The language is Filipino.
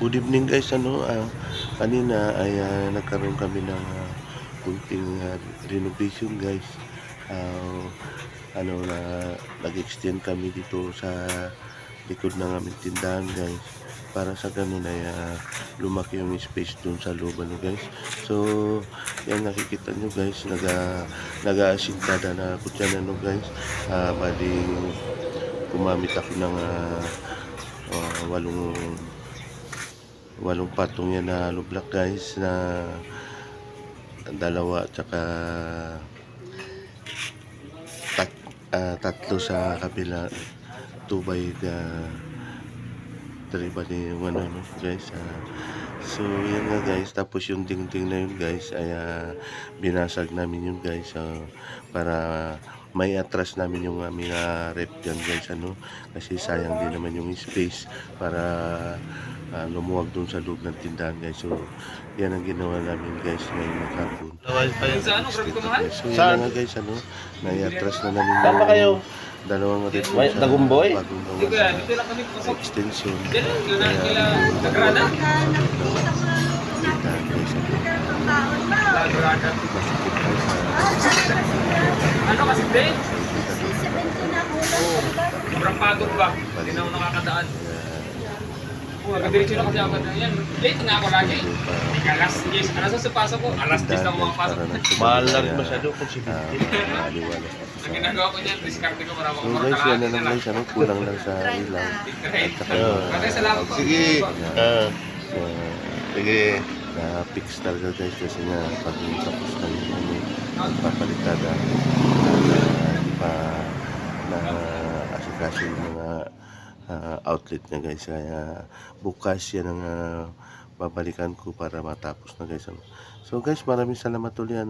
Good evening guys, kanina ay nagkaroon kami ng kunting renovation guys. Ah, na nag-extend kami dito sa likod ng aming tindahan guys. Para sa ganun ay lumaki yung space dun sa loob guys. So, yan nakikita nyo guys, nag-aasintada na ako dyan guys. Bali, gumamit ako ng walong patong yan na hollow block guys, na dalawa at saka tatlo sa kabila, 2 by 3 ba yung guys. So yan nga guys, tapos yung dingding na yun guys ay binasag namin yun guys, para may atras namin yung aming rep dyan guys, kasi sayang din naman yung space para lumuwag dun sa loob ng tindahan guys. So yan ang ginawa namin guys ngayong maghapon. So yan nga guys, nai-atras na namin yung dalawang rep sa Dagumboy? bagong gawa sa extension. Nagrada? Ano kasi pre? Sobrang pagod ba? Hindi na ako nakakadaan. Nagdiretso na kasi ako na yan. Late na ako lagi. Alas 10. Alas 10 pasok ko. Alas 10 ako makapasok. Mahal na rin masyado kung si Ang ginagawa ko niyan, diskarte ko para So guys, yan na lang guys, kulang lang sa ilaw. At saka Salamat po. Sige. Sige. na-fix talaga guys, kasi nga pag tapos na yung papalitada, hindi pa na asikaso yung mga outlet na guys. Kaya bukas yan ang babalikan ko para matapos na guys. So guys, maraming salamat ulit.